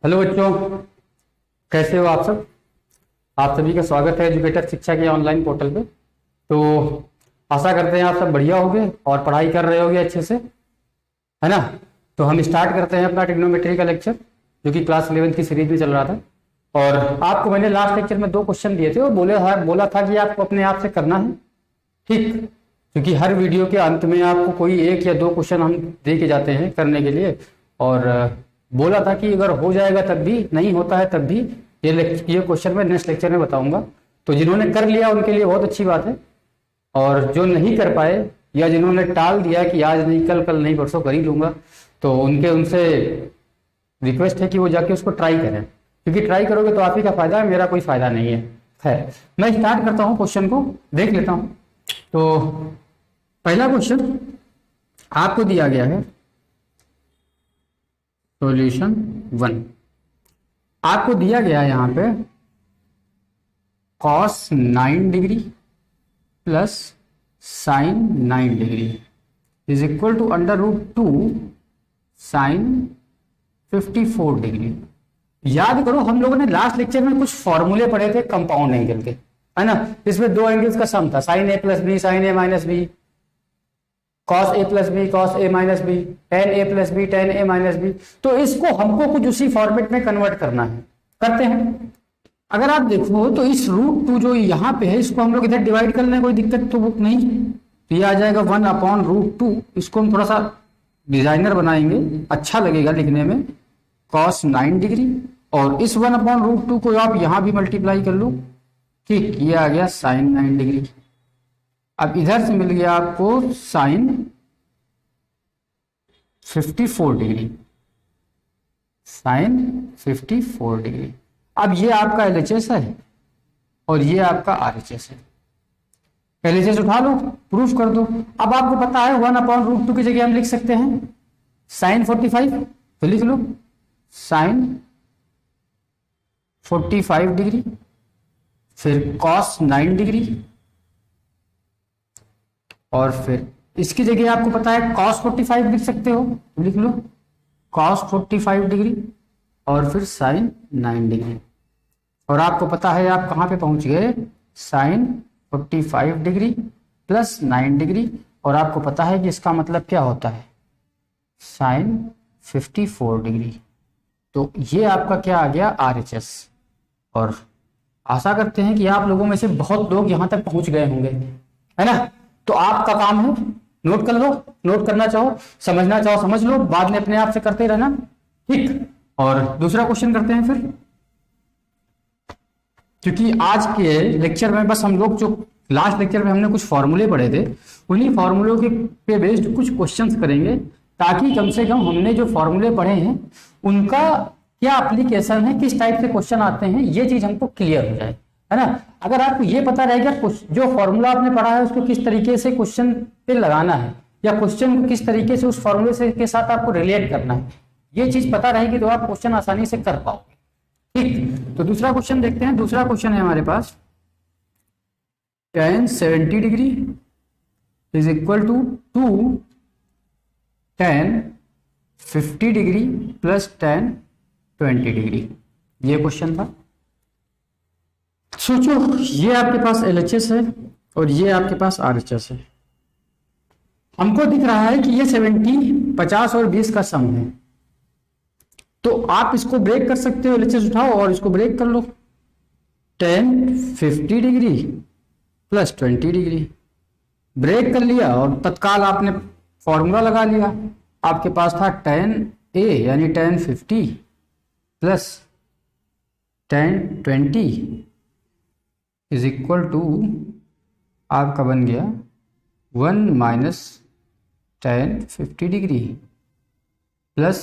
Hello बच्चों, कैसे हो आप सब। आप सभी का स्वागत है एजुकेटर शिक्षा के ऑनलाइन पोर्टल पे। तो आशा करते हैं आप सब बढ़िया होगे और पढ़ाई कर रहे होगे अच्छे से, है ना। तो हम स्टार्ट करते हैं अपना ट्रिग्नोमेट्री का लेक्चर, जो कि क्लास 11 की सीरीज में चल रहा था। और आपको मैंने लास्ट लेक्चर में 2 क्वेश्चन दिए थे और बोला था कि आपको अपने आप से करना है, ठीक। क्योंकि हर वीडियो के अंत में आपको कोई 1 या 2 क्वेश्चन हम दे के जाते हैं करने के लिए। और बोला था कि अगर हो जाएगा तब भी, नहीं होता है तब भी ये क्वेश्चन मैं नेक्स्ट लेक्चर में बताऊंगा। तो जिन्होंने कर लिया उनके लिए बहुत अच्छी बात है, और जो नहीं कर पाए या जिन्होंने टाल दिया कि आज नहीं, कल नहीं, परसों कर ही लूंगा, तो उनसे रिक्वेस्ट है कि वो जाके उसको ट्राई करें, क्योंकि ट्राई करोगे तो आप ही का फायदा है, मेरा कोई फायदा नहीं है। मैं स्टार्ट करता हूँ, क्वेश्चन को देख लेता हूँ। तो पहला क्वेश्चन आपको दिया गया है, सॉल्यूशन 1 आपको दिया गया है यहाँ पे cos 9 degree plus sine 9 degree is equal to √2 sine 54 degree. याद करो, हम लोगों ने लास्ट लेक्चर में कुछ फॉर्मूले पढ़े थे कंपाउंड एंगल के, है ना। इसमें 2 एंगल्स का सम था, sign A plus B, sign A minus B, cos A plus B, cos A minus B, ten A plus B, ten A minus B. तो इसको हमको कुछ उसी फॉर्मेट में कन्वर्ट करना है, करते हैं। अगर आप देखो तो इस √2 जो यहाँ पे है, इसको हम लोग इधर डिवाइड कर लें, कोई दिक्कत तो नहीं। तो ये आ जाएगा 1/√2। इसको हम थोड़ा सा डिजाइनर बनाएंगे, अच्छा लगेगा लिखने में, cos 9 डिग्री। और इस 1/√2 को आप यहाँ भी मल्टीप्लाई कर लो, ठीक, ये आ गया साइन 9 डिग्री। अब इधर से मिल गया आपको साइन 54 डिग्री, साइन 54 डिग्री। अब ये आपका LHS है और ये आपका RHS है। LHS उठा लो, प्रूफ कर दो। अब आपको पता है 1/√2 की जगह हम लिख सकते हैं साइन 45, तो लिख लो साइन 45 डिग्री, फिर cos 9 डिग्री, और फिर इसकी जगह आपको पता है cos 45 लिख सकते हो, तो लिख लो cos 45 डिग्री और फिर sin 9 डिग्री। और आपको पता है आप कहाँ पे पहुंच गए, sin 45 डिग्री प्लस 9 डिग्री। और आपको पता है कि इसका मतलब क्या होता है, sin 54 डिग्री। तो ये आपका क्या आ गया, RHS। और आशा करते हैं कि आप लोगों में से बहुत लोग यहाँ तक पहुंच गए होंगे, है ना। तो आपका काम है, नोट कर लो, नोट करना चाहो, समझना चाहो समझ लो, बाद में अपने आप से करते रहना, ठीक। और दूसरा क्वेश्चन करते हैं फिर, क्योंकि आज के लेक्चर में बस हम लोग जो लास्ट लेक्चर में हमने कुछ फॉर्मूले पढ़े थे, उन्हीं फॉर्मूलों के पे बेस्ड कुछ क्वेश्चंस करेंगे, ताकि कम से कम हमने जो फॉर्मूले पढ़े हैं उनका क्या एप्लीकेशन है, किस टाइप से क्वेश्चन आते हैं, ये चीज हमको क्लियर हो जाए, है ना। अगर आपको ये पता रहेगा जो फॉर्मूला आपने पढ़ा है उसको किस तरीके से क्वेश्चन पे लगाना है, या क्वेश्चन को किस तरीके से उस फॉर्मूले से के साथ आपको रिलेट करना है, ये चीज पता रहेगी तो आप क्वेश्चन आसानी से कर पाओगे, ठीक। तो दूसरा क्वेश्चन देखते हैं। दूसरा क्वेश्चन है हमारे पास, tan 70 degree is equal to 2 tan 50 degree plus tan 20 degree. ये क्वेश्चन था। सोचो, ये आपके पास LHS है और ये आपके पास RHS है। हमको दिख रहा है कि ये 70, 50 और 20 का सम है। तो आप इसको ब्रेक कर सकते हो, LHS उठाओ और इसको ब्रेक कर लो, tan 50 degree plus 20 degree. Break कर लिया और तत्काल आपने फॉर्मूला लगा लिया। आपके पास था tan A यानी tan 50 plus tan 20 is equal to, आपका बन गया 1 minus tan 50 degree plus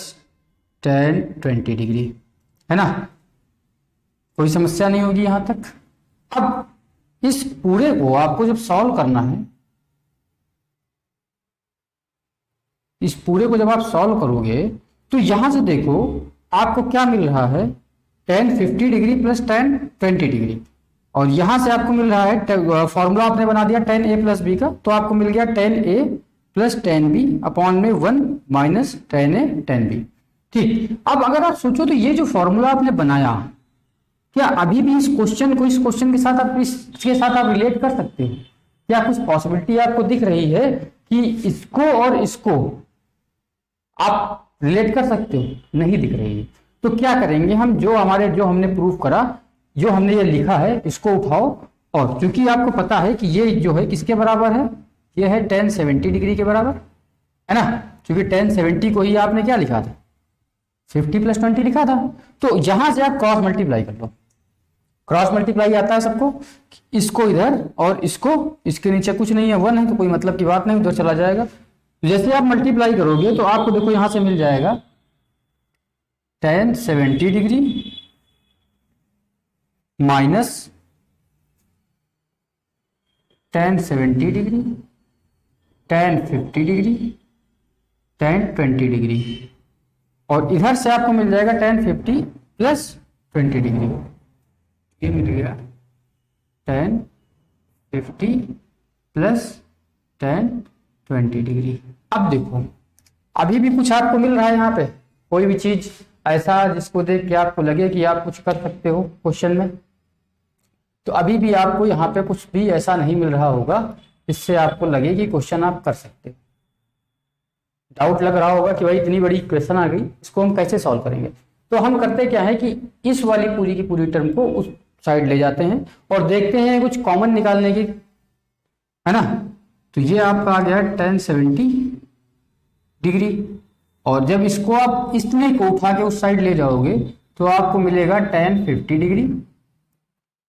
tan 20 degree, है ना। कोई समस्या नहीं होगी यहां तक। अब इस पूरे को आपको जब सॉल्व करना है, इस पूरे को जब आप सॉल्व करोगे तो यहां से देखो आपको क्या मिल रहा है, tan 50 degree plus tan 20 degree. और यहां से आपको मिल रहा है, फॉर्मूला आपने बना दिया tan A प्लस बी का, तो आपको मिल गया tan A plus tan B upon में 1 minus tan A tan B। ठीक, अब अगर आप सोचो तो ये जो फॉर्मूला आपने बनाया, क्या अभी भी इस क्वेश्चन के साथ आप इसके साथ आप रिलेट कर सकते हो? क्या कुछ पॉसिबिलिटी आपको दिख रही है कि इसको और इसको आप रिलेट कर सकते हो? नहीं दिख रही है। तो क्या करेंगे हम, जो हमने प्रूफ करा, जो हमने ये लिखा है, इसको उठाओ, और क्योंकि आपको पता है कि ये जो है किसके बराबर है, ये है tan 70 डिग्री के बराबर, है ना? क्योंकि tan 70 को ही आपने क्या लिखा था, 50 + 20 लिखा था। तो यहां से आप क्रॉस मल्टीप्लाई कर लो। क्रॉस मल्टीप्लाई आता है सबको, इसको इधर और इसको, इसके नीचे कुछ नहीं है, 1 है, तो कोई मतलब की बात नहीं, उधर चला जाएगा। तो जैसे आप मल्टीप्लाई करोगे तो आपको देखो यहां से मिल जाएगा tan 70 degree minus tan 70 degree, tan 50 degree, tan 20 degree, और इधर से आपको मिल जाएगा tan 50 + 20 डिग्री। ये मिल गया tan 50 + tan 20 डिग्री। अब देखो, अभी भी कुछ आपको मिल रहा है यहाँ पे, कोई भी चीज ऐसा जिसको देख के आपको लगे कि आप कुछ कर सकते हो क्वेश्चन में? तो अभी भी आपको यहाँ पे कुछ भी ऐसा नहीं मिल रहा होगा जिससे आपको लगे कि क्वेश्चन आप कर सकते हो। डाउट लग रहा होगा कि भाई इतनी बड़ी इक्वेशन आ गई, इसको हम कैसे सॉल्व करेंगे? तो हम करते क्या है कि इस वाली पूरी की पूरी टर्म को उस साइड ले जाते हैं और देखते हैं कुछ कॉमन निकालने की, है ना? तो ये आपका आ गया tan 70 डिग्री, और जब इसको आप इसमें को उठा के उस साइड ले जाओगे तो आपको मिलेगा tan 50 degree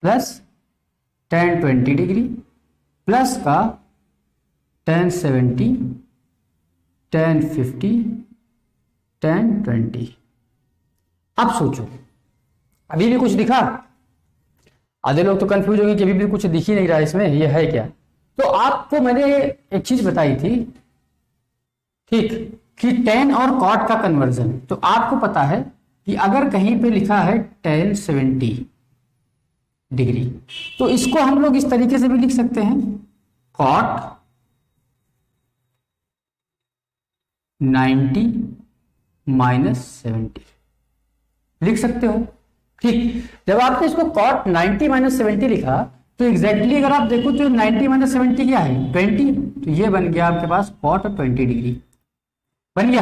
plus tan 20 degree plus का tan 70, tan 50, tan 20। अब सोचो, अभी भी कुछ दिखा? आधे लोग तो कंफ्यूज होंगे कि अभी भी कुछ दिख ही नहीं रहा इसमें, ये है क्या? तो आपको मैंने एक चीज बताई थी, ठीक, कि tan और cot का कन्वर्जन। तो आपको पता है कि अगर कहीं पे लिखा है tan 70 डिग्री, तो इसको हम लोग इस तरीके से भी लिख सकते हैं, cot 90 - 70 लिख सकते हो। ठीक, जब आपने इसको cot 90 - 70 लिखा, तो एग्जैक्टली अगर आप देखो तो 90 - 70 क्या है, 20, तो ये बन गया आपके पास cot 20 डिग्री बन गया।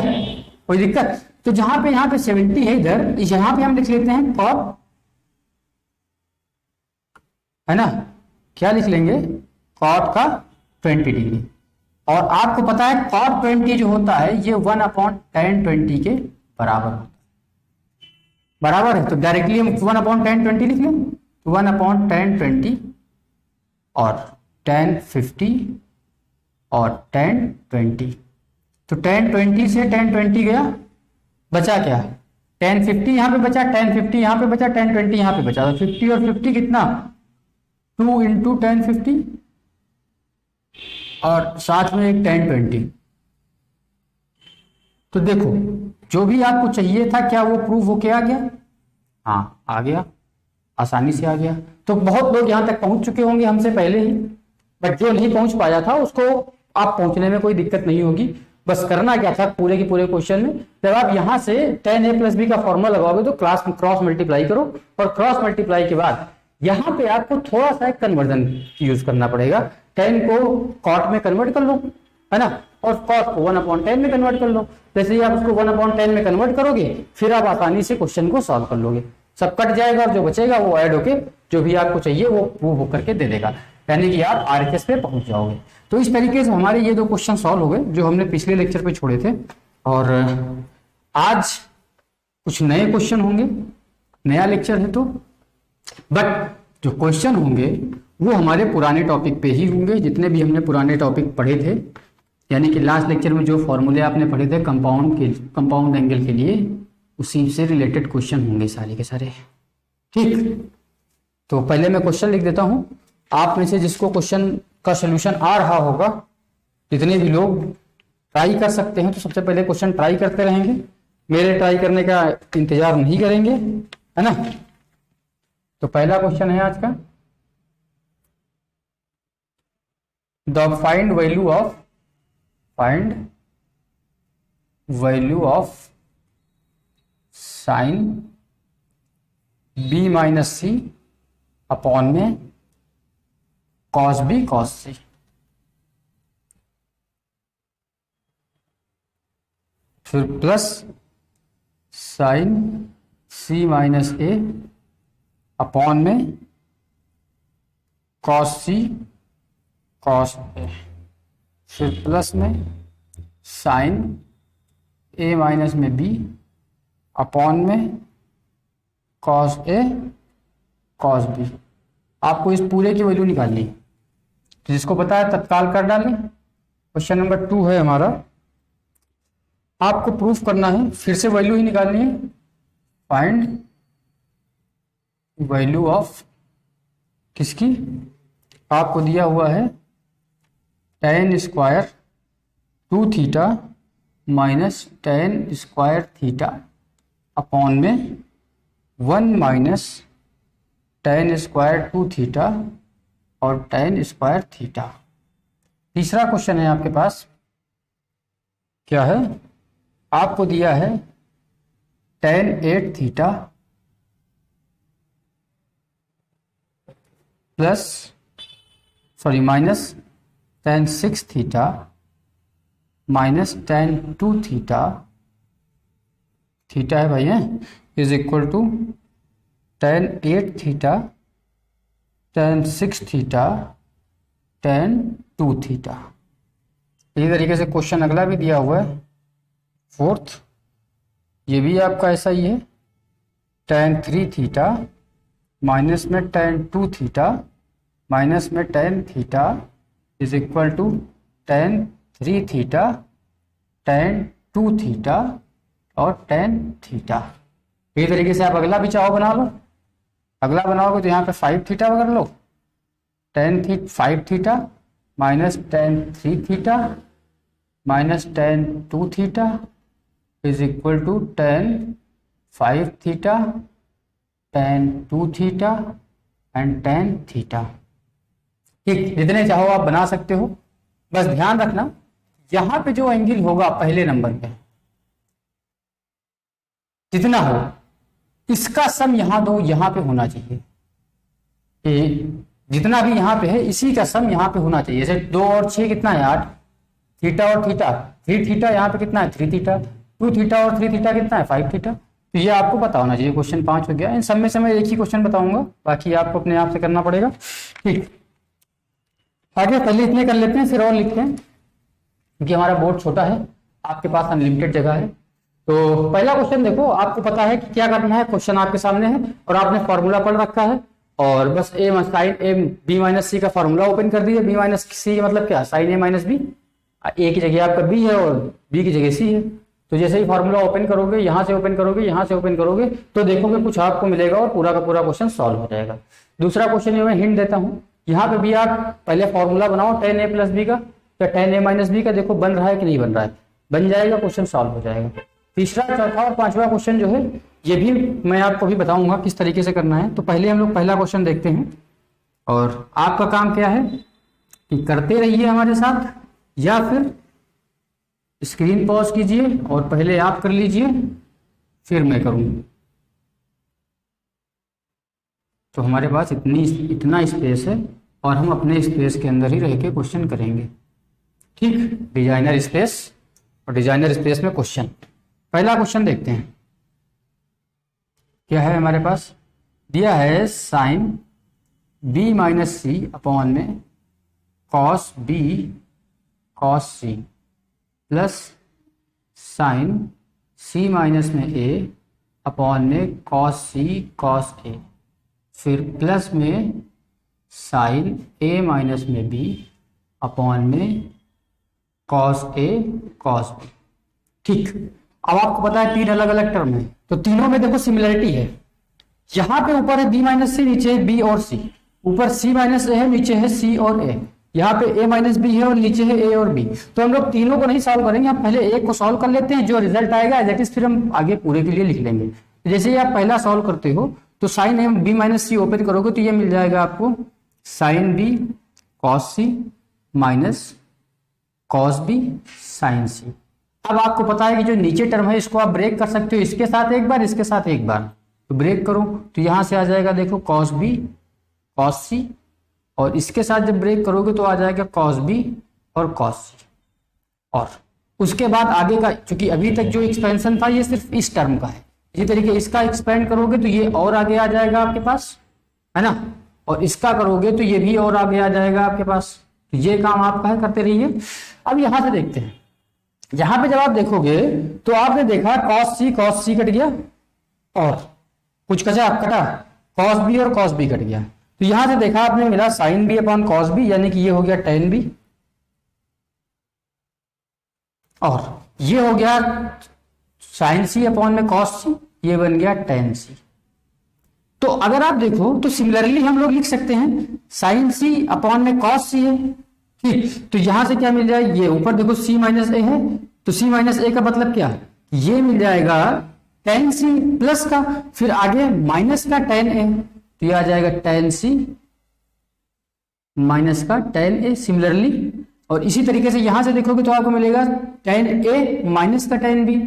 कोई दिक्कत? तो जहां पे यहाँ पे 70 है, इधर यहां पे हम लिख लेते हैं cot, है ना? क्या लिख लेंगे, cot का 20 डिग्री। और आपको पता है cot 20 जो होता है ये 1/tan 20 के बराबर होता है, बराबर है। तो डायरेक्टली हम 1/tan 20 लिख लें, 1/tan 20 और tan 50 और tan 20। तो tan 20 से tan 20 गया, बचा क्या, tan 50 यहां पे बचा, tan 50 यहां पे बचा, tan 20 यहां पे बचा। तो 50 और 50 कितना, 2 × tan 50 और साथ में एक tan 20। तो देखो, जो भी आपको चाहिए था क्या वो प्रूव होके आ गया? हाँ, आ गया, आसानी से आ गया। तो बहुत लोग यहां तक पहुंच चुके होंगे हमसे पहले ही, बट जो नहीं पहुंच पाया था उसको आप पहुंचने में कोई दिक्कत नहीं होगी। बस करना क्या था पूरे के पूरे क्वेश्चन में, जब आप यहां से tan a + b का फॉर्मूला लगाओगे तो क्रॉस मल्टीप्लाई करो, और क्रॉस मल्टीप्लाई के बाद यहां पे आपको थोड़ा सा कन्वर्जन यूज करना पड़ेगा। tan को cot में कन्वर्ट कर लो, है ना, और cot को 1/tan में कन्वर्ट कर लो। जैसे ही आप उसको 1/tan में कन्वर्ट करोगे, फिर आप आसानी से क्वेश्चन को सॉल्व कर लोगे, सब कट जाएगा और जो बचेगा वो ऐड होके जो भी आपको चाहिए वो प्रूव होकर के दे देगा, यानी कि आप RHS पे पहुंच जाओगे। तो इस तरीके से हमारे ये 2 क्वेश्चन सॉल्व हो गए जो हमने पिछले लेक्चर पे छोड़े थे, और आज कुछ नए क्वेश्चन होंगे, नया लेक्चर है तो, बट जो क्वेश्चन होंगे वो हमारे पुराने टॉपिक पे ही होंगे, जितने भी हमने पुराने टॉपिक पढ़े थे। यानी कि लास्ट लेक्चर में जो फॉर्मूले आपने पढ़े थे कंपाउंड एंगल के लिए, उसी से रिलेटेड क्वेश्चन होंगे सारे के सारे। ठीक, तो पहले मैं क्वेश्चन लिख देता हूं, आप में से जिसको क्वेश्चन का सॉल्यूशन आ रहा होगा, जितने भी लोग ट्राई कर सकते हैं, तो सबसे पहले क्वेश्चन ट्राई करते रहेंगे, मेरे ट्राई करने का इंतजार नहीं करेंगे, है ना। तो पहला क्वेश्चन है आज का, the find value of sine B minus C upon में कॉस बी कॉस सी। फिर plus sine C minus A upon में कॉस सी कॉस ए। फिर प्लस में साइन ए माइनस में बी अपॉन में कॉस ए कॉस बी। आपको इस पूरे की वैल्यू निकालनी है, तो जिसको पता है तत्काल कर डालें। क्वेश्चन नंबर 2 है हमारा, आपको प्रूफ करना है, फिर से वैल्यू ही निकालनी है। फाइंड वैल्यू ऑफ किसकी, आपको दिया हुआ है tan square 2 theta minus tan square theta upon में 1 माइनस tan स्क्वायर 2 थीटा और tan स्क्वायर थीटा। तीसरा क्वेश्चन है आपके पास, क्या है, आपको दिया है tan 8 theta plus minus tan 6 theta minus tan 2 theta, theta है भाई है, is equal to tan 8 theta tan 6 theta tan 2 theta. इसी तरीके से क्वेश्चन अगला भी दिया हुआ है 4th, ये भी आपका ऐसा ही है, tan 3 थीटा माइनस में tan 2 थीटा माइनस में tan theta is equal to tan 3 theta tan 2 theta और tan थीटा। इसी तरीके से आप अगला भी चाहो बना लो, अगला बनाओगे तो यहाँ पे 5 थीटा कर लो, tan 5 theta minus tan 3 theta minus tan 2 theta is equal to tan 5 theta tan 2 theta and tan theta. ठीक, जितने चाहो आप बना सकते हो, बस ध्यान रखना यहां पे जो एंगल होगा पहले नंबर पे जितना हो, इसका सम यहां दो यहां पे होना चाहिए। जितना भी यहां पे है इसी का सम यहां पे होना चाहिए। जैसे 2 और 6 कितना है 8, थीटा और थीटा 3 थीटा यहाँ पे कितना है 3 थीटा, 2 थीटा और 3 थीटा कितना है 5 थीटा। तो ये आपको पता होना चाहिए। क्वेश्चन 5 हो गया। इन सब में से मैं एक ही क्वेश्चन बताऊंगा, बाकी आपको अपने आप से करना पड़ेगा। ठीक, आगे पहले इतने कर लेते हैं फिर और लिखते हैं, क्योंकि हमारा बोर्ड छोटा है, आपके पास अनलिमिटेड जगह है। तो पहला क्वेश्चन देखो, आपको पता है कि क्या करना है, क्वेश्चन आपके सामने है और आपने फॉर्मूला पढ़ रखा है, और बस ए साइन ए बी माइनस सी का फॉर्मूला ओपन कर दीजिए। बी माइनस सी मतलब क्या, साइन ए माइनस बी, ए की जगह आपका बी है और बी की जगह सी है। तो जैसे ही फॉर्मूला ओपन करोगे, यहाँ से ओपन करोगे, यहाँ से ओपन करोगे, तो देखोगे कुछ आपको मिलेगा और पूरा का पूरा क्वेश्चन सॉल्व हो जाएगा। दूसरा क्वेश्चन ये मैं हिंट देता हूँ, यहाँ पे भी आप पहले फॉर्मूला बनाओ tan a प्लस बी का या tan a माइनस बी का, देखो बन रहा है कि नहीं बन रहा है, बन जाएगा, क्वेश्चन सॉल्व हो जाएगा। तीसरा, चौथा और पांचवा क्वेश्चन जो है ये भी मैं आपको भी बताऊंगा किस तरीके से करना है। तो पहले हम लोग पहला क्वेश्चन देखते हैं, और आपका काम क्या है कि करते रहिए हमारे साथ, या फिर स्क्रीन पॉज कीजिए और पहले आप कर लीजिए फिर मैं करूंगा। तो हमारे पास इतना स्पेस है और हम अपने स्पेस के अंदर ही रह के क्वेश्चन करेंगे। ठीक, डिजाइनर स्पेस और डिजाइनर स्पेस में क्वेश्चन। पहला क्वेश्चन देखते हैं, क्या है हमारे पास, दिया है sine B minus C upon में cos B cos C plus sine C minus में ए अपॉन में कॉस सी कॉस ए, फिर प्लस में साइन ए माइनस में बी अपॉन में कॉस ए कॉस बी। ठीक, अब आपको पता है 3 अलग अलग टर्म है, तो तीनों में देखो सिमिलरिटी है। यहाँ पे ऊपर है बी माइनस सी, नीचे है बी और सी, ऊपर सी माइनस ए है, नीचे है सी और ए, यहाँ पे ए माइनस बी है और नीचे है ए और बी। तो हम लोग तीनों को नहीं सॉल्व करेंगे, हम पहले एक को सॉल्व कर लेते हैं, जो रिजल्ट आएगा एज इट इज फिर हम आगे पूरे के लिए लिख लेंगे। जैसे ही आप पहला सॉल्व करते हो तो sine A B minus C open करोगे तो ये मिल जाएगा आपको sine B cos C minus cos B sine C. अब आपको पता है कि जो नीचे टर्म है इसको आप ब्रेक कर सकते हो, इसके साथ एक बार, इसके साथ एक बार, तो ब्रेक करो तो यहां से आ जाएगा देखो cos b cos c, और इसके साथ जब ब्रेक करोगे तो आ जाएगा cos b और cos c। और उसके बाद आगे का, क्योंकि अभी तक जो एक्सपेंशन था ये सिर्फ इस टर्म का है, इसी तरीके इसका एक्सपेंड करोगे तो ये और आगे आ जाएगा आपके पास, है ना, और इसका करोगे तो ये भी और आगे आ जाएगा आपके पास। तो ये काम आपका है, करते रहिए। अब यहां से देखते हैं, यहां पे जब आप देखोगे तो आपने देखा cos c कट गया और कुछ कटा cos b और cos b कट गया। तो यहां से देखा आपने मिला sin b upon cos b, यानी कि ये हो गया tan b, और ये हो गया sin c अपॉन में cos c, ये बन गया tan c। तो अगर आप देखो तो सिमिलरली हम लोग लिख सकते हैं sin c अपॉन में cos c है, ठीक। तो यहां से क्या मिल जाए, ये ऊपर देखो c माइनस ए है, तो c माइनस ए का मतलब क्या, ये मिल जाएगा tan c प्लस का, फिर आगे माइनस का tan a, तो ये आ जाएगा tan c माइनस का tan a सिमिलरली। और इसी तरीके से यहां से देखोगे तो आपको मिलेगा tan a माइनस का tan b,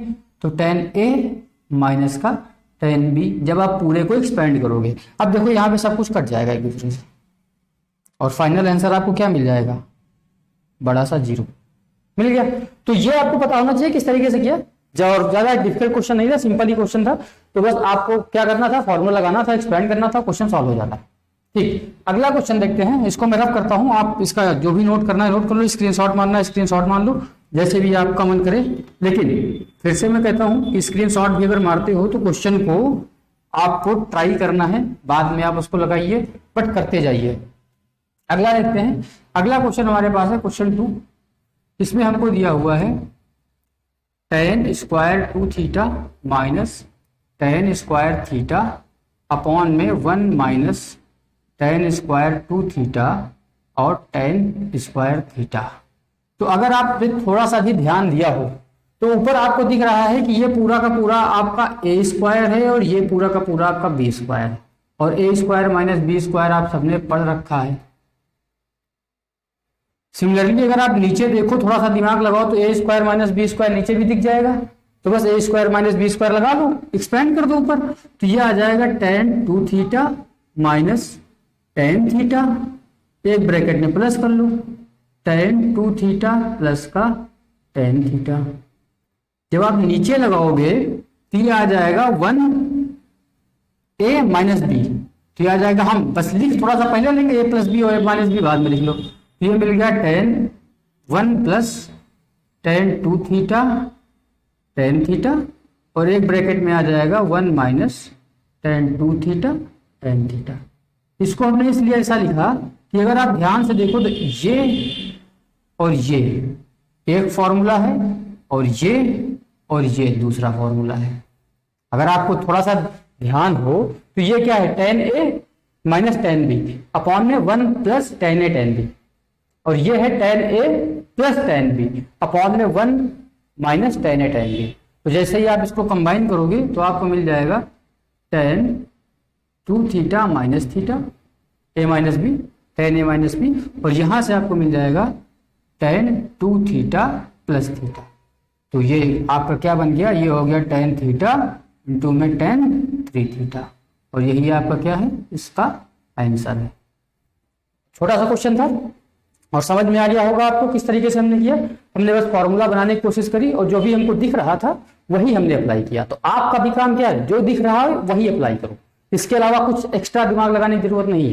तो tan a माइनस का tan b जब आप पूरे को एक्सपेंड करोगे। अब देखो यहां पे सब कुछ कट जाएगा एक दूसरे से, और फाइनल आंसर आपको क्या मिल जाएगा, बड़ा सा 0 मिल गया। तो ये आपको पता होना चाहिए किस तरीके से किया, और ज्यादा डिफिकल्ट क्वेश्चन नहीं था, सिंपल ही क्वेश्चन था। तो बस आपको क्या करना था, फॉर्मूला लगाना था, एक्सपेंड करना था, क्वेश्चन सॉल्व हो जाता है, ठीक। अगला क्वेश्चन देखते हैं, इसको मैं रफ करता हूं, आप इसका जो भी नोट करना है नोट कर लो, स्क्रीनशॉट मारना है स्क्रीनशॉट मान लो, जैसे भी आपका मन करे। लेकिन फिर से मैं कहता हूं कि स्क्रीनशॉट भी अगर मारते हो तो क्वेश्चन को आपको ट्राई करना है, बाद में आप उसको लगाइए, बट करते जाइए। अगला देखते हैं, अगला क्वेश्चन हमारे पास है क्वेश्चन 2। इसमें हमको दिया हुआ है tan square 2 theta minus tan square theta upon में 1 माइनस tan स्क्वायर 2 थीटा और tan स्क्वायर थीटा। तो अगर आप थोड़ा सा भी ध्यान दिया हो तो ऊपर आपको दिख रहा है कि ये पूरा का पूरा आपका a स्क्वायर है और ये पूरा का पूरा आपका b स्क्वायर है, और a square minus b square आप सबने पढ़ रखा है। सिमिलरली अगर आप नीचे देखो, थोड़ा सा दिमाग लगाओ, तो a square minus b square नीचे भी दिख जाएगा, तो बस a square minus b square लगा लो, एक्सपेंड कर दो ऊपर, तो ये आ जाएगा tan 2 theta minus tan theta, एक ब्रैकेट में प्लस कर लो, tan 2 थीटा प्लस का tan थीटा। जब आप नीचे लगाओगे तो ये आ जाएगा 1a माइनस b, तो ये आ जाएगा, हम बस लिख थोड़ा सा पहले लेंगे, a प्लस बी और a माइनस बी बाद में लिख लो। तो ये मिल गया tan 1 plus tan 2 theta tan theta, और एक ब्रैकेट में आ जाएगा 1 minus tan 2 theta tan theta. इसको हमने इसलिए ऐसा लिखा कि अगर आप ध्यान से देखो तो ये और ये एक फॉर्मूला है, और ये दूसरा फॉर्मूला है। अगर आपको थोड़ा सा ध्यान हो तो ये क्या है, tan a minus tan b upon में 1 plus tan a tan b, और ये है tan a plus tan b upon में 1 minus tan a tan b। तो जैसे ही आप इसको कंबाइन करोगे तो आपको मिल जाएगा tan 2 theta minus theta a minus B tan a minus B, और यहां से आपको मिल जाएगा tan 2 थीटा प्लस थीटा। तो ये आपका क्या बन गया, ये हो गया tan थीटा इंटू में tan 3 थीटा, और यही आपका क्या है, इसका आंसर है। छोटा सा क्वेश्चन था और समझ में आ गया होगा आपको किस तरीके से हमने किया। हमने बस फॉर्मूला बनाने की कोशिश करी और जो भी हमको दिख रहा था वही हमने अप्लाई किया। तो आपका भी काम क्या है, जो दिख रहा है वही अप्लाई करो, इसके अलावा कुछ एक्स्ट्रा दिमाग लगाने की जरूरत नहीं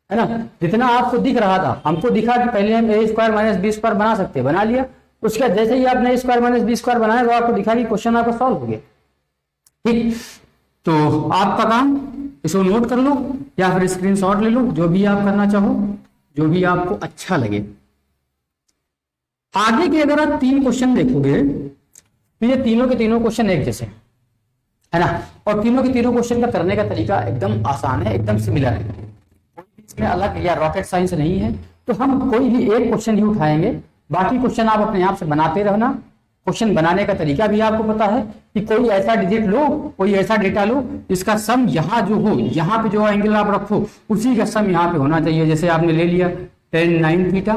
है ना। जितना आपको दिख रहा था, हमको दिखा कि पहले हम a square minus B square बना सकते हैं, बना लिया। उसके बाद जैसे ही आपने a square minus B square बनाया तो आपको दिखा कि क्वेश्चन आपका सॉल्व हो गया, ठीक। तो आपका काम इसको नोट कर लो या फिर स्क्रीनशॉट ले लो, जो भी आप करना चाहो, जो भी आपको अच्छा लगे। आगे के अगर आप 3 क्वेश्चन देखोगे तो ये तीनों के तीनों क्वेश्चन एक जैसे है ना, और तीनों के तीनों क्वेश्चन का करने का तरीका एकदम आसान है, एकदम सिमिलर है, इसमें अलग या रॉकेट साइंस नहीं है। तो हम कोई भी एक क्वेश्चन ही उठाएंगे, बाकी क्वेश्चन आप अपने आप से बनाते रहना। क्वेश्चन बनाने का तरीका भी आपको पता है कि कोई ऐसा डिजिट लो, कोई ऐसा डेटा लो, इसका सम यहाँ जो हो, यहाँ पे जो एंगल आप रखो उसी का सम यहाँ पे होना चाहिए। जैसे आपने ले लिया tan 9 थीटा,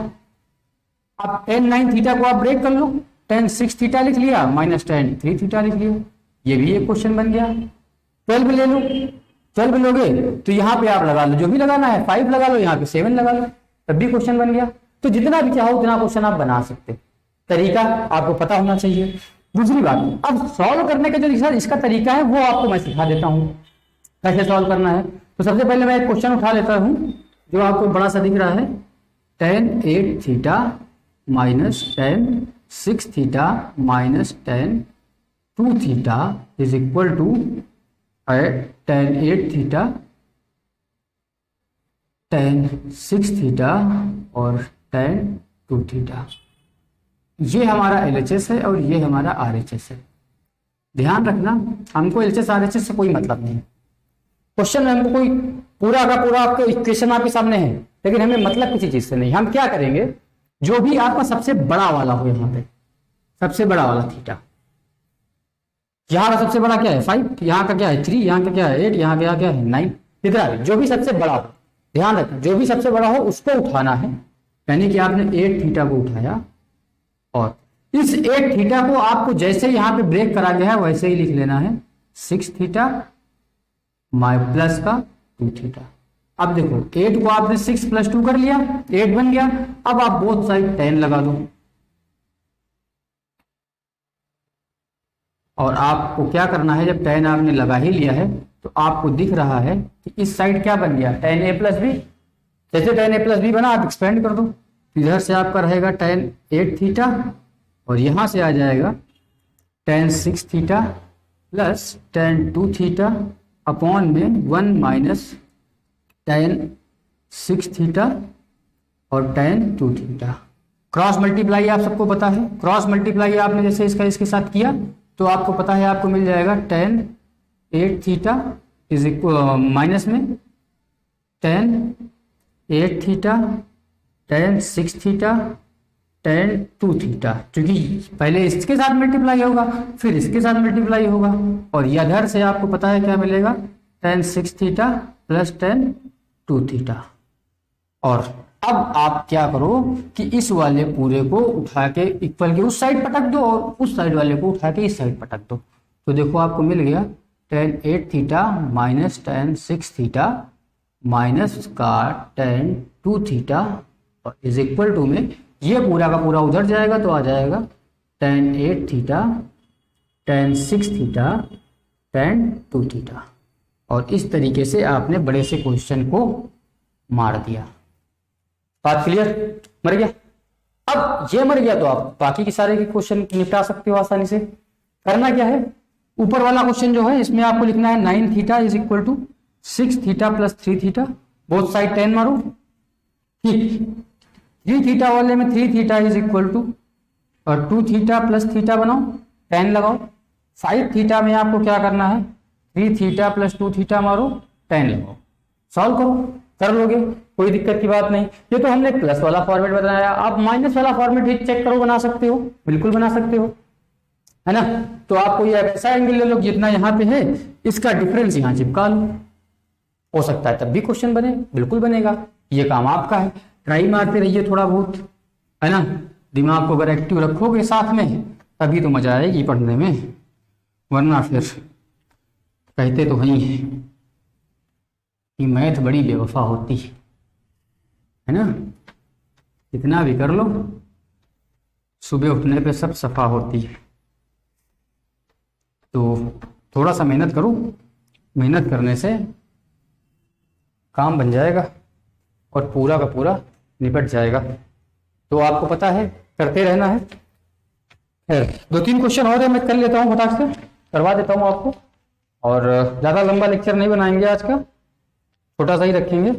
अब tan 9 थीटा को आप ब्रेक कर लो, tan 6 थीटा लिख लिया माइनस tan 3 थीटा लिख लिया। ये भी एक क्वेश्चन बन गया। 12 ले लो, 12 लोगे तो यहाँ पे आप लगा लो जो भी लगाना है, 5 लगा लो, यहाँ पे 7 लगा लो, तब भी क्वेश्चन बन गया। तो जितना भी चाहो उतना क्वेश्चन आप बना सकते, तरीका आपको पता होना चाहिए। दूसरी बात, अब सॉल्व करने का जो इसका तरीका है वो आपको मैं सिखा देता हूँ कैसे सॉल्व करना है। तो सबसे पहले मैं एक क्वेश्चन उठा लेता हूँ जो आपको बड़ा सा दिख रहा है, tan 8 theta minus tan 6 theta minus tan 2 theta is equal to tan 8 theta tan 6 theta और tan 2 थीटा। ये हमारा LHS है और ये हमारा RHS है। ध्यान रखना, हमको LHS RHS से कोई मतलब नहीं। क्वेश्चन में हमको कोई पूरा का पूरा आपको इक्वेशन आपके सामने है, लेकिन हमें मतलब किसी चीज से नहीं। हम क्या करेंगे, जो भी आपका सबसे बड़ा वाला हो, यहाँ पे सबसे बड़ा वाला थीटा, यहाँ का सबसे बड़ा क्या है 5, यहाँ का क्या है 3, यहाँ का क्या है 8, यहाँ का क्या है 9, इतना जो भी सबसे बड़ा हो, ध्यान रखना जो भी सबसे बड़ा हो उसको उठाना है। यानी कि आपने 8 थीटा को उठाया और इस 8 थीटा को आपको जैसे यहाँ पे ब्रेक करा गया है वैसे ही लिख लेना है 6 थीटा माइ प्लस का 2 थीटा। अब देखो 8 को आपने 6 प्लस 2 कर लिया, 8 बन गया। अब आप बोथ साइड 10 लगा दो और आपको क्या करना है, जब 10 आपने लगा ही लिया है तो आपको दिख रहा है कि इस साइड क्या बन गया tan a प्लस बी। जैसे tan a प्लस बी बना आप एक्सपेंड कर दो, इधर से आपका रहेगा tan 8 थीटा और यहां से आ जाएगा tan 6 theta plus tan 2 theta upon में 1 माइनस tan 6 थीटा और tan 2 थीटा। क्रॉस मल्टीप्लाई आप सबको पता है, क्रॉस मल्टीप्लाई आपने जैसे इसका इसके साथ किया तो आपको पता है आपको मिल जाएगा tan 8 theta is equal minus में tan 8 theta tan 6 theta tan 2 theta, क्योंकि पहले इसके साथ मल्टीप्लाई होगा फिर इसके साथ मल्टीप्लाई होगा और ये इधर से आपको पता है क्या मिलेगा tan 6 theta plus tan 2 theta. और अब आप क्या करो कि इस वाले पूरे को उठा के इक्वल के उस साइड पटक दो और उस साइड वाले को उठा के इस साइड पटक दो, तो देखो आपको मिल गया tan 8 theta minus tan 6 theta minus का tan 2 थीटा और इज इक्वल टू में ये पूरा का पूरा उधर जाएगा तो आ जाएगा tan 8 theta tan 6 theta tan 2 theta. और इस तरीके से आपने बड़े से क्वेश्चन को मार दिया। बात क्लियर? मर गया। अब ये मर गया तो आप बाकी के सारे के क्वेश्चन निपटा सकते हो आसानी से। करना क्या है, ऊपर वाला क्वेश्चन जो है इसमें आपको लिखना है 9 theta is equal to 6 theta plus 3 theta, both side 10 मारो। ठीक, 3 थीटा वाले में 3 थीटा इज इक्वल टू और 2 थीटा प्लस थीटा बनाओ, 10 लगाओ। 5 थीटा में आपको क्या करना है 3 थीटा प्लस 2 थीटा मारो, 10 लगाओ। सॉल्व करो, कर लोगे, कोई दिक्कत की बात नहीं। ये तो हमने प्लस वाला फॉर्मेट बनाया, आप माइनस वाला फॉर्मेट भी चेक करो, बना सकते हो, बिल्कुल बना सकते हो, है ना। तो आपको ये ऐसा एंगल ले लो जितना यहाँ पे है इसका डिफरेंस यहाँ चिपका लो, हो सकता है तब भी क्वेश्चन बने, बिल्कुल बनेगा। ये काम आपका है, ट्राई मारते रहिए थोड़ा बहुत, है ना। दिमाग को अगर एक्टिव रखोगे साथ में तभी तो मजा आएगी पढ़ने में, वरना फिर कहते तो वही है कि मैथ बड़ी बेवफा होती है ना। कितना भी कर लो सुबह उठने पे सब सफा होती है। तो थोड़ा सा मेहनत करो, मेहनत करने से काम बन जाएगा और पूरा का पूरा निपट जाएगा। तो आपको पता है करते रहना है। खैर 2-3 क्वेश्चन और है, मैं कर लेता हूँ, फटाक से करवा देता हूँ आपको। और ज़्यादा लंबा लेक्चर नहीं बनाएंगे आज का, छोटा सा ही रखेंगे।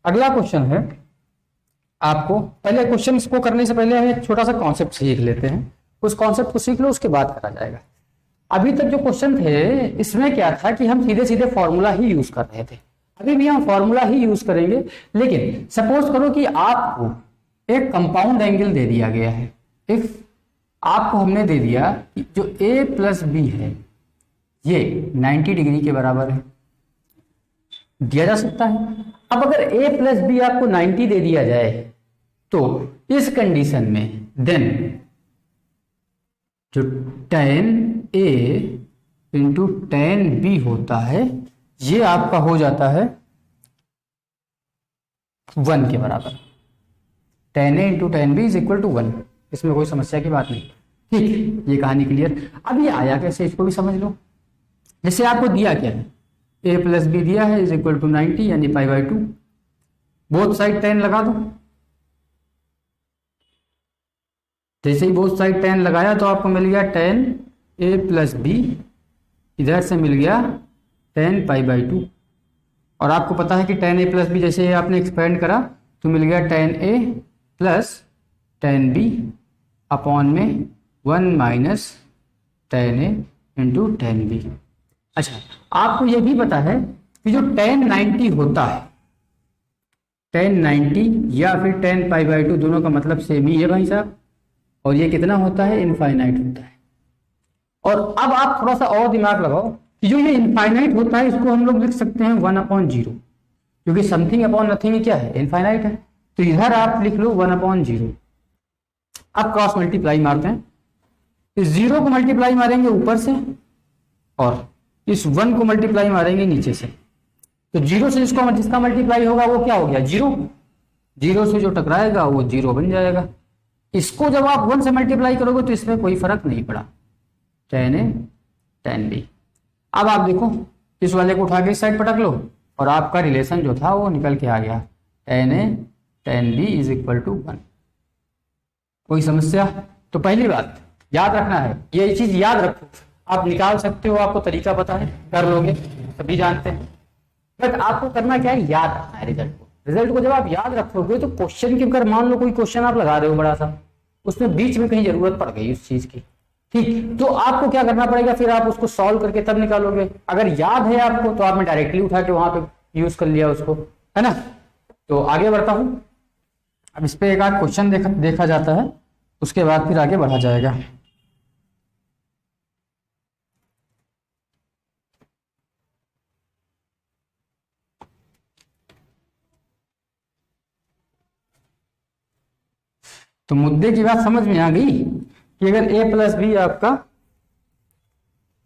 अगला क्वेश्चन है, आपको पहले क्वेश्चन को करने से पहले हम एक छोटा सा कॉन्सेप्ट सीख लेते हैं। उस कॉन्सेप्ट को सीख लो, उसके बाद करा जाएगा। अभी तक जो क्वेश्चन थे इसमें क्या था कि हम सीधे सीधे फॉर्मूला ही यूज कर रहे थे, अभी भी हम फॉर्मूला ही यूज करेंगे। लेकिन सपोज करो कि आपको एक कंपाउंड एंगल दे दिया गया है, इफ आपको हमने दे दिया कि जो a प्लस बी है ये 90 डिग्री के बराबर है, दिया जा सकता है। अब अगर a प्लस बी आपको 90 दे दिया जाए तो इस कंडीशन में देन जो tan A into tan B होता है ये आपका हो जाता है 1 के बराबर। tan A into tan B is equal to 1, इसमें कोई समस्या की बात नहीं। ठीक, ये कहानी क्लियर। अब ये आया कैसे, इसको भी समझ लो। जैसे आपको दिया क्या है, a प्लस बी दिया है इज इक्वल टू 90 यानी π/2, बोथ साइड tan लगा दो। जैसे ही बोथ साइड tan लगाया तो आपको मिल गया tan a प्लस बी, इधर से मिल गया tan π/2। और आपको पता है कि tan a प्लस बी जैसे आपने एक्सपेंड करा तो मिल गया tan a plus tan b upon में 1 minus tan a into tan b। अच्छा, आपको यह भी पता है कि जो tan 90 होता है, tan 90 या फिर tan π/2 दोनों का मतलब सेम ही है भाई साहब, और ये कितना होता है, इनफाइनाइट होता है। और अब आप थोड़ा सा और दिमाग लगाओ कि जो ये इनफाइनाइट होता है इसको हम लोग लिख सकते हैं 1/0, क्योंकि समथिंग अपॉन नथिंग क्या है, इनफाइनाइट है। तो इधर आप लिख लो 1/0। अब क्रॉस मल्टीप्लाई मारते हैं, इस 0 को मल्टीप्लाई मारेंगे ऊपर से और इस 1 को मल्टीप्लाई मारेंगे नीचे से। तो 0 से जिसका मल्टीप्लाई होगा वो क्या हो गया, 0। 0 से जो टकराएगा वो 0 बन जाएगा। इसको जब आप 1 से मल्टीप्लाई करोगे तो इसमें कोई फर्क नहीं पड़ा, tan A tan B। अब आप देखो इस वाले को उठा के इस साइड पटक लो और आपका रिलेशन जो था वो निकल के आ गया, tan A tan B is equal to 1। कोई समस्या? तो पहली बात याद रखना है, ये चीज याद रखो, आप निकाल सकते हो, आपको तरीका पता है, कर लोगे, सभी जानते हैं। बट आपको करना क्या है, याद रखना है रिजल्ट को। रिजल्ट को जब आप याद रखोगे तो क्वेश्चन के अगर मान लो कोई क्वेश्चन आप लगा रहे हो बड़ा सा, उसमें बीच में कहीं जरूरत पड़ गई उस चीज की, ठीक, तो आपको क्या करना पड़ेगा, फिर आप उसको सॉल्व करके तब निकालोगे। अगर याद है आपको तो आपने डायरेक्टली उठा के वहां पे यूज कर लिया उसको, है ना। तो आगे बढ़ता हूं, अब इस पे एक आध क्वेश्चन देखा जाता है, उसके बाद फिर आगे बढ़ा जाएगा। तो मुद्दे की बात समझ में आ गई कि अगर a प्लस बी आपका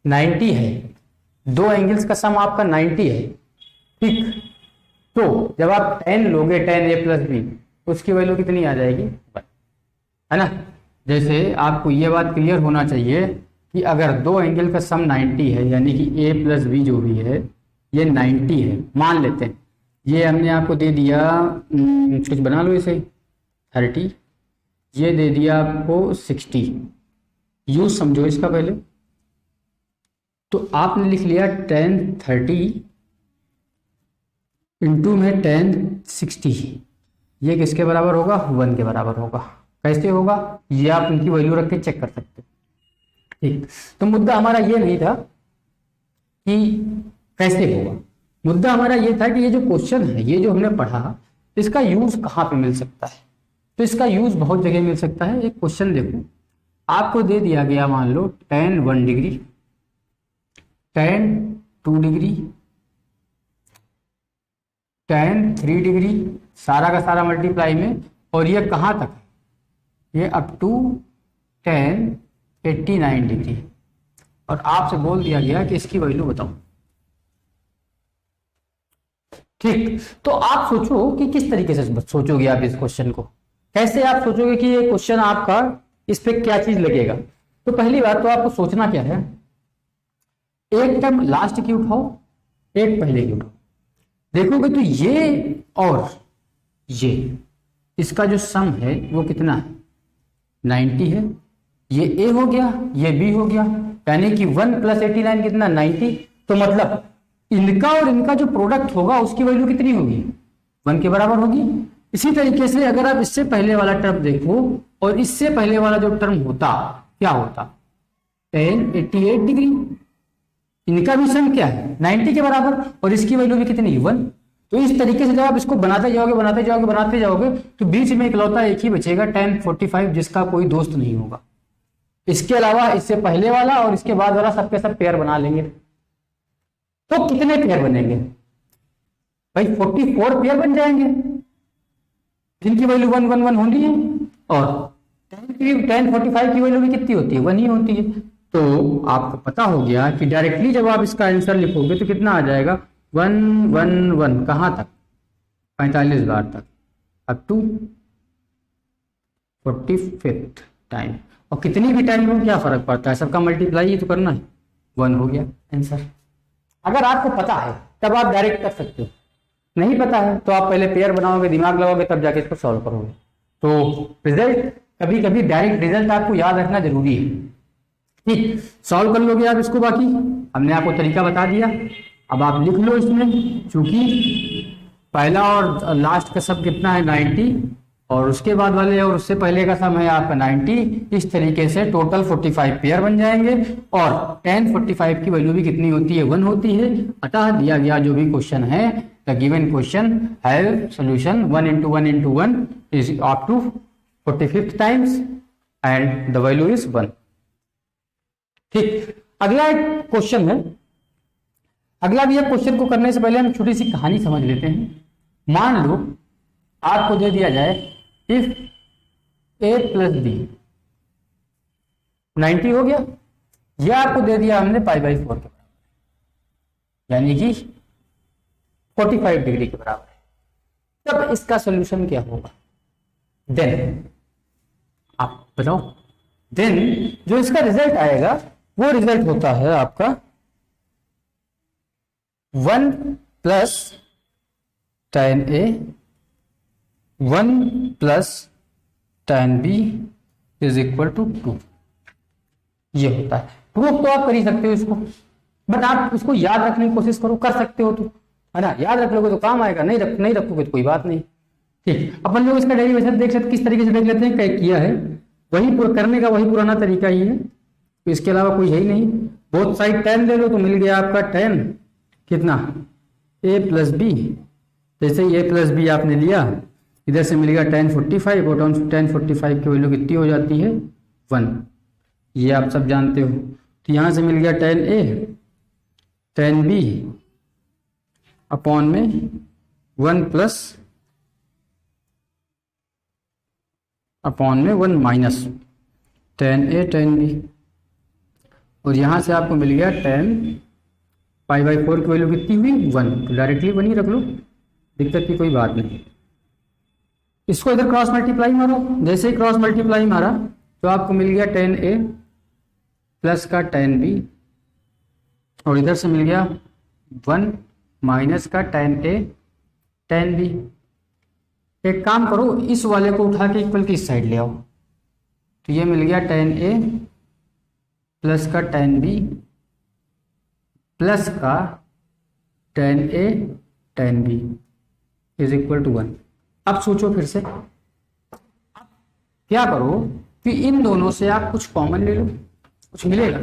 90 है, दो एंगल्स का सम आपका 90 है, ठीक, तो जब आप tan लोगे, tan a प्लस बी, उसकी वैल्यू कितनी आ जाएगी, है ना। जैसे आपको ये बात क्लियर होना चाहिए कि अगर दो एंगल का सम 90 है, यानी कि a प्लस बी जो भी है ये 90 है, मान लेते हैं ये हमने आपको दे दिया, कुछ बना लो इसे 30, ये दे दिया आपको 60, यूज समझो इसका पहले। तो आपने लिख लिया tan 30 इंटू में tan 60, ये किसके बराबर होगा, 1 के बराबर होगा। कैसे होगा ये आप इनकी वैल्यू रख के चेक कर सकते हो, ठीक। तो मुद्दा हमारा ये नहीं था कि कैसे होगा, मुद्दा हमारा ये था कि ये जो क्वेश्चन है, ये जो हमने पढ़ा, इसका यूज कहाँ पे मिल सकता है। तो इसका यूज बहुत जगह मिल सकता है। एक क्वेश्चन देखो, आपको दे दिया गया, मान लो tan 1 degree, tan 2 degree, tan 3 degree, सारा का सारा मल्टीप्लाई में, और ये कहाँ तक है, ये अप टू tan 89 डिग्री, और आपसे बोल दिया गया कि इसकी वैल्यू बताओ, ठीक। तो आप सोचो कि किस तरीके से सोचोगे आप इस क्वेश्चन को, कैसे आप सोचोगे कि ये क्वेश्चन आपका, इस पे क्या चीज लगेगा। तो पहली बात तो आपको सोचना क्या है, एक टर्म लास्ट की उठाओ, एक पहले की उठाओ, देखोगे तो ये और ये, इसका जो सम है वो कितना है, 90 है। ये a हो गया, ये b हो गया, यानी कि 1 + 89 कितना, 90। तो मतलब इनका और इनका जो प्रोडक्ट होगा उसकी वैल्यू कितनी होगी, 1 के बराबर होगी। इसी तरीके से अगर आप इससे पहले वाला टर्म देखो और इससे पहले वाला जो टर्म होता, क्या होता, tan 88 डिग्री, इनका भी सम क्या है, 90 के बराबर, और इसकी वैल्यू भी कितनी, 1। तो इस तरीके से जब आप इसको बनाते जाओगे तो बीच में इकलौता एक ही बचेगा, tan 45, जिसका कोई दोस्त नहीं होगा। इसके अलावा इससे पहले वाला और इसके बाद वाला सबके सब पेयर बना लेंगे। तो कितने पेयर बनेंगे भाई, 44 पेयर बन जाएंगे, जिनकी वैल्यू 1 1 1 होनी है। और टेन 45 की वैल्यू भी कितनी होती है, 1 ही होती है। तो आपको पता हो गया कि डायरेक्टली जब आप इसका आंसर लिखोगे तो कितना आ जाएगा, 111 कहाँ तक, 45 बार तक, अप टू 45th टाइम। और कितनी भी टाइम में क्या फर्क पड़ता है, सबका मल्टीप्लाई ही तो करना है, 1 हो गया आंसर। अगर आपको पता है तब आप डायरेक्ट कर सकते हो, नहीं पता है तो आप पहले पेयर बनाओगे, दिमाग लगाओगे, तब जाके इसको सॉल्व करोगे। तो रिजल्ट कभी कभी डायरेक्ट रिजल्ट आपको याद रखना जरूरी है। ठीक, सॉल्व कर लोगे आप इसको। बाकी हमने आपको तरीका बता दिया, अब आप लिख लो इसमें, चूंकि पहला और लास्ट का सब कितना है 90, और उसके बाद वाले और उससे पहले का सम है आपका 90। इस तरीके से टोटल 45 पेयर बन जाएंगे, और tan 45 की वैल्यू भी कितनी होती है, 1 होती है। अतः दिया गया जो भी क्वेश्चन है, the given question have solution 1 into 1 into 1 is up to 45th times and the value is 1। ठीक, अगला एक क्वेश्चन है। अगला भी एक क्वेश्चन को करने से पहले हम छोटी सी कहानी समझ लेते हैं। मान लो आपको दे दिया जाए इफ a प्लस बी 90 हो गया, यह आपको दे दिया हमने पाई बाई 4 के बराबर, यानी कि 45 डिग्री के बराबर है। तब इसका सॉल्यूशन क्या होगा, देन आप बताओ। देन जो इसका रिजल्ट आएगा वो रिजल्ट होता है आपका 1 plus tan A 1 plus tan B is equal to 2। ये होता है। प्रूफ तो आप कर ही सकते हो इसको, बट आप इसको याद रखने की कोशिश करो, कर सकते हो तो, है ना। याद रख लोगे तो काम आएगा, नहीं रखोगे तो कोई बात नहीं। ठीक, अपन लोग इसका डेरिवेशन देख सकते, किस तरीके से देख लेते हैं, क्या किया है वही करने का वही पुराना तरीका ही है, इसके अलावा कोई है ही नहीं। बोथ साइड tan ले लो तो मिल गया आपका tan कितना, a प्लस बी। जैसे ही a प्लस बी आपने लिया, इधर से मिल गया tan 45, और tan 45 की वैल्यू कितनी हो जाती है, 1। ये आप सब जानते हो। तो यहां से मिल गया tan a tan b upon में 1 प्लस अपॉन में 1 minus tan a tan b, और यहां से आपको मिल गया tan पाई बाई 4 की वैल्यू कितनी हुई, 1। तो डायरेक्टली 1 ही रख लो, दिक्कत की कोई बात नहीं। इसको इधर क्रॉस मल्टीप्लाई मारो, जैसे ही क्रॉस मल्टीप्लाई मारा तो आपको मिल गया tan a प्लस का tan b, और इधर से मिल गया 1 माइनस का tan a tan b। एक काम करो, इस वाले को उठा के इक्वल की इस साइड ले आओ, तो ये मिल गया tan a प्लस का tan b प्लस का tan a tan b is equal to 1। अब सोचो फिर से, क्या करो कि इन दोनों से आप कुछ कॉमन ले लो, कुछ मिलेगा,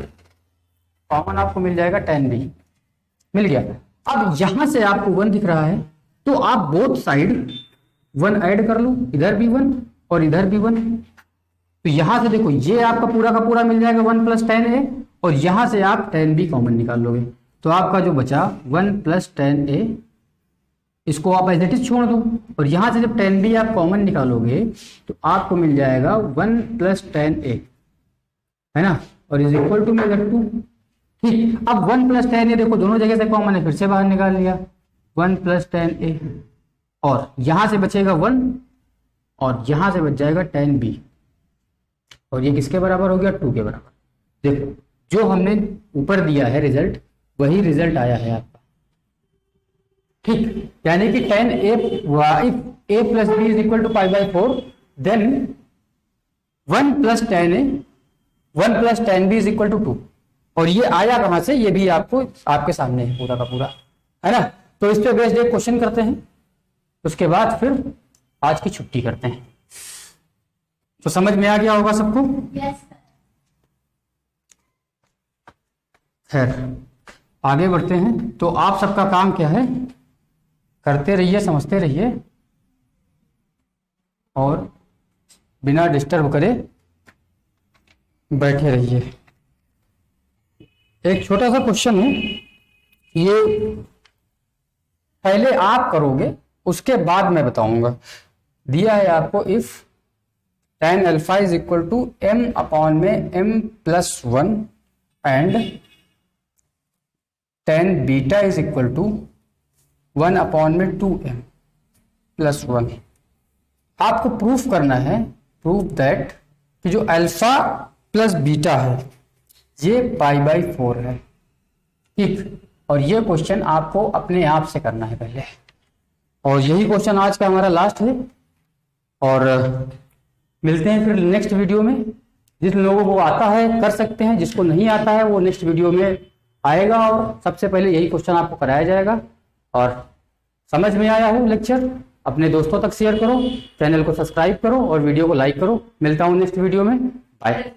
कॉमन आपको मिल जाएगा tan b, मिल गया। अब यहां से आपको 1 दिख रहा है, तो आप बोथ साइड 1 ऐड कर लो, इधर भी 1 और इधर भी 1। तो यहां से देखो, ये आपका पूरा का पूरा मिल जाएगा 1 प्लस tan a, और यहां से आप tan b कॉमन निकाल लोगे, तो आपका जो बचा 1 प्लस tan a, इसको आप एज इट इज छोड़ दो, और यहां से जब tan b आप कॉमन निकालोगे तो आपको मिल जाएगा 1 प्लस tan a, है ना, और इज इक्वल टू में 2। ठीक, अब 1 प्लस tan a देखो दोनों जगह से कॉमन है, फिर से बाहर निकाल लिया 1 प्लस tan a, और यहां से बचेगा 1 और यहां से बच जाएगा tan b, और ये किसके बराबर हो गया, 2 के बराबर। देखो जो हमने ऊपर दिया है रिजल्ट, वही रिजल्ट आया है आपका। ठीक, यानी कि tan a if a plus B is equal to pi by 4, then 1 plus tan b is equal to 2। और ये आया कहां से, ये भी आपको आपके सामने है पूरा का पूरा, है ना। तो इस पे बेस्ड एक क्वेश्चन करते हैं, उसके बाद फिर आज की छुट्टी करते हैं। तो समझ में आ गया होगा सबको? yes, खैर आगे बढ़ते हैं। तो आप सबका काम क्या है, करते रहिए, समझते रहिए, और बिना डिस्टर्ब करे बैठे रहिए। एक छोटा सा क्वेश्चन है, ये पहले आप करोगे, उसके बाद मैं बताऊंगा। दिया है आपको if tan alpha is equal to m upon में m+1 and tan beta is equal to 1 upon में 2m+1। आपको प्रूफ करना है, प्रूफ दैट कि जो अल्फा प्लस बीटा है ये π/4 है, ठीक। और ये क्वेश्चन आपको अपने आप से करना है पहले, और यही क्वेश्चन आज का हमारा लास्ट है। और मिलते हैं फिर नेक्स्ट वीडियो में। जिन लोगों को आता है कर सकते हैं, जिसको नहीं आता है वो नेक्स्ट वीडियो में आएगा और सबसे पहले यही क्वेश्चन आपको कराया जाएगा। और समझ में आया हो लेक्चर, अपने दोस्तों तक शेयर करो, चैनल को सब्सक्राइब करो और वीडियो को लाइक करो। मिलता हूँ नेक्स्ट वीडियो में, बाय।